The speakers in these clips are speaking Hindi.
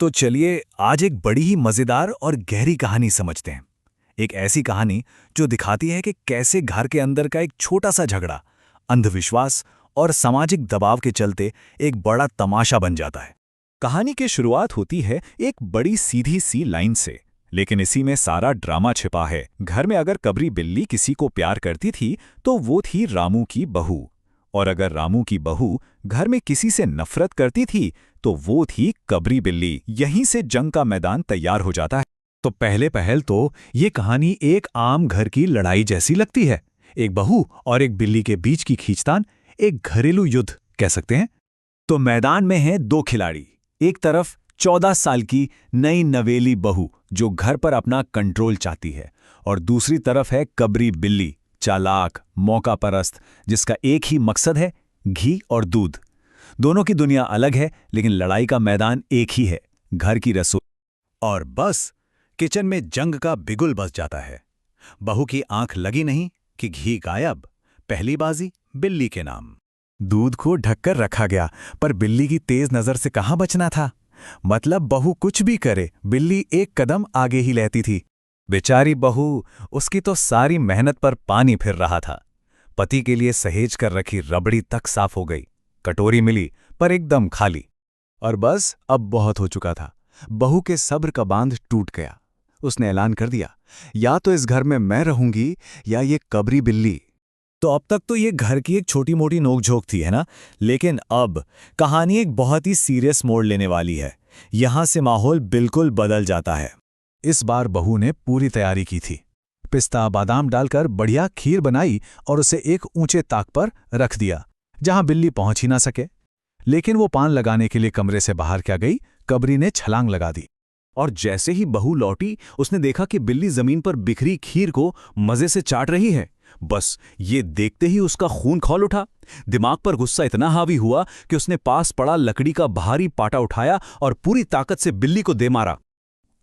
तो चलिए आज एक बड़ी ही मजेदार और गहरी कहानी समझते हैं। एक ऐसी कहानी जो दिखाती है कि कैसे घर के अंदर का एक छोटा सा झगड़ा अंधविश्वास और सामाजिक दबाव के चलते एक बड़ा तमाशा बन जाता है। कहानी की शुरुआत होती है एक बड़ी सीधी सी लाइन से, लेकिन इसी में सारा ड्रामा छिपा है। घर में अगर कबरी बिल्ली किसी को प्यार करती थी तो वो थी रामू की बहू, और अगर रामू की बहू घर में किसी से नफरत करती थी तो वो थी कबरी बिल्ली। यहीं से जंग का मैदान तैयार हो जाता है। तो पहले पहल तो ये कहानी एक आम घर की लड़ाई जैसी लगती है। एक बहू और एक बिल्ली के बीच की खींचतान, एक घरेलू युद्ध कह सकते हैं। तो मैदान में हैं दो खिलाड़ी। एक तरफ 14 साल की नई नवेली बहू जो घर पर अपना कंट्रोल चाहती है, और दूसरी तरफ है कबरी बिल्ली, चालाक, मौकापरस्त, जिसका एक ही मकसद है, घी और दूध। दोनों की दुनिया अलग है, लेकिन लड़ाई का मैदान एक ही है, घर की रसोई। और बस किचन में जंग का बिगुल बज जाता है। बहू की आंख लगी नहीं कि घी गायब। पहली बाजी बिल्ली के नाम। दूध को ढककर रखा गया, पर बिल्ली की तेज नजर से कहां बचना था। मतलब बहू कुछ भी करे, बिल्ली एक कदम आगे ही रहती थी। बेचारी बहू, उसकी तो सारी मेहनत पर पानी फिर रहा था। पति के लिए सहेज कर रखी रबड़ी तक साफ हो गई। कटोरी मिली पर एकदम खाली। और बस अब बहुत हो चुका था। बहू के सब्र का बांध टूट गया। उसने ऐलान कर दिया, या तो इस घर में मैं रहूंगी या ये कबरी बिल्ली। तो अब तक तो ये घर की एक छोटी मोटी नोकझोंक थी, है ना? लेकिन अब कहानी एक बहुत ही सीरियस मोड़ लेने वाली है। यहां से माहौल बिल्कुल बदल जाता है। इस बार बहू ने पूरी तैयारी की थी। पिस्ता बादाम डालकर बढ़िया खीर बनाई और उसे एक ऊंचे ताक पर रख दिया, जहां बिल्ली पहुंच ही ना सके। लेकिन वो पान लगाने के लिए कमरे से बाहर क्या गई, कबरी ने छलांग लगा दी। और जैसे ही बहू लौटी, उसने देखा कि बिल्ली जमीन पर बिखरी खीर को मजे से चाट रही है। बस ये देखते ही उसका खून खौल उठा। दिमाग पर गुस्सा इतना हावी हुआ कि उसने पास पड़ा लकड़ी का भारी पाटा उठाया और पूरी ताकत से बिल्ली को दे मारा।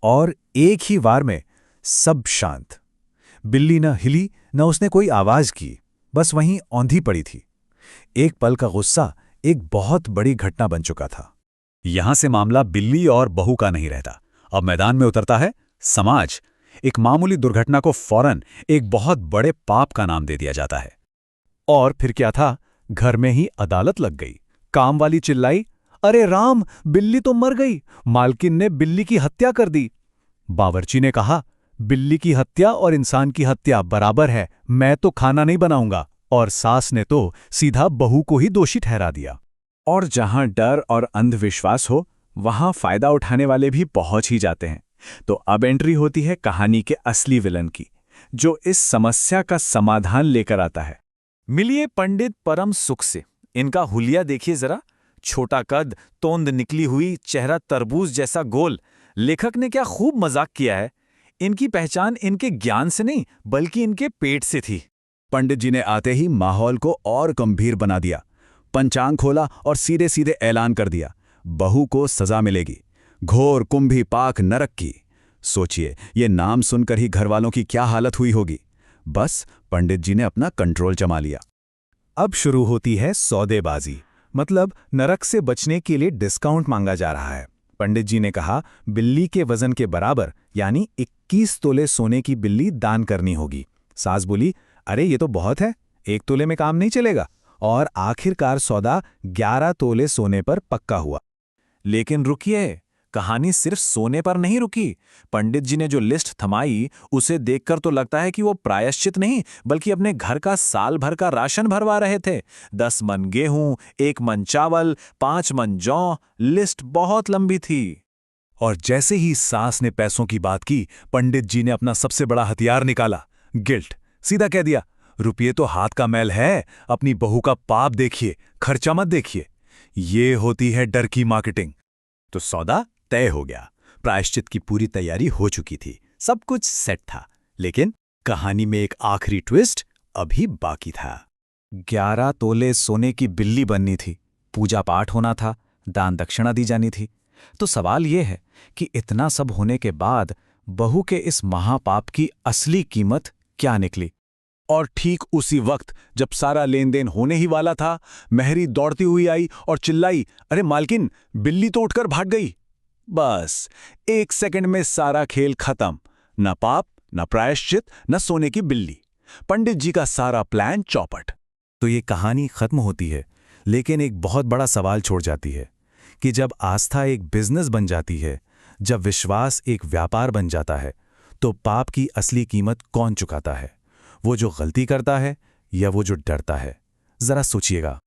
और एक ही वार में सब शांत। बिल्ली न हिली, न उसने कोई आवाज की, बस वहीं औंधी पड़ी थी। एक पल का गुस्सा एक बहुत बड़ी घटना बन चुका था। यहां से मामला बिल्ली और बहू का नहीं रहता। अब मैदान में उतरता है समाज। एक मामूली दुर्घटना को फौरन एक बहुत बड़े पाप का नाम दे दिया जाता है। और फिर क्या था, घर में ही अदालत लग गई। काम वाली चिल्लाई, अरे राम, बिल्ली तो मर गई। मालकिन ने बिल्ली की हत्या कर दी। बावर्ची ने कहा, बिल्ली की हत्या और इंसान की हत्या बराबर है, मैं तो खाना नहीं बनाऊंगा। और सास ने तो सीधा बहू को ही दोषी ठहरा दिया। और जहां डर और अंधविश्वास हो, वहां फायदा उठाने वाले भी पहुंच ही जाते हैं। तो अब एंट्री होती है कहानी के असली विलन की, जो इस समस्या का समाधान लेकर आता है। मिलिए पंडित परम सुख से। इनका हुलिया देखिए जरा। छोटा कद, तोंद निकली हुई, चेहरा तरबूज जैसा गोल। लेखक ने क्या खूब मजाक किया है। इनकी पहचान इनके ज्ञान से नहीं, बल्कि इनके पेट से थी। पंडित जी ने आते ही माहौल को और गंभीर बना दिया। पंचांग खोला और सीधे सीधे ऐलान कर दिया, बहू को सजा मिलेगी, घोर कुंभी पाक नरक की। सोचिए, ये नाम सुनकर ही घरवालों की क्या हालत हुई होगी। बस पंडित जी ने अपना कंट्रोल जमा लिया। अब शुरू होती है सौदेबाजी। मतलब नरक से बचने के लिए डिस्काउंट मांगा जा रहा है। पंडित जी ने कहा, बिल्ली के वजन के बराबर यानी 21 तोले सोने की बिल्ली दान करनी होगी। सास बोली, अरे ये तो बहुत है, 1 तोले में काम नहीं चलेगा। और आखिरकार सौदा 11 तोले सोने पर पक्का हुआ। लेकिन रुकिए, कहानी सिर्फ सोने पर नहीं रुकी। पंडित जी ने जो लिस्ट थमाई, उसे देखकर तो लगता है कि वो प्रायश्चित नहीं, बल्कि अपने घर का साल भर का राशन भरवा रहे थे। 10 मन गेहूं, 1 मन चावल, 5 मन जौ। लिस्ट बहुत लंबी थी। और जैसे ही सास ने पैसों की बात की, पंडित जी ने अपना सबसे बड़ा हथियार निकाला, गिल्ट। सीधा कह दिया, रुपये तो हाथ का मैल है, अपनी बहू का पाप देखिए, खर्चा मत देखिए। ये होती है डर की मार्केटिंग। तो सौदा तय हो गया। प्रायश्चित की पूरी तैयारी हो चुकी थी, सब कुछ सेट था। लेकिन कहानी में एक आखिरी ट्विस्ट अभी बाकी था। 11 तोले सोने की बिल्ली बननी थी, पूजा पाठ होना था, दान दक्षिणा दी जानी थी। तो सवाल यह है कि इतना सब होने के बाद बहू के इस महापाप की असली कीमत क्या निकली? और ठीक उसी वक्त जब सारा लेन देन होने ही वाला था, मेहरी दौड़ती हुई आई और चिल्लाई, अरे मालकिन, बिल्ली तो उठकर भाग गई। बस 1 सेकंड में सारा खेल खत्म। न पाप, न प्रायश्चित, न सोने की बिल्ली। पंडित जी का सारा प्लान चौपट। तो ये कहानी खत्म होती है, लेकिन एक बहुत बड़ा सवाल छोड़ जाती है कि जब आस्था एक बिजनेस बन जाती है, जब विश्वास एक व्यापार बन जाता है, तो पाप की असली कीमत कौन चुकाता है? वो जो गलती करता है या वो जो डरता है? जरा सोचिएगा।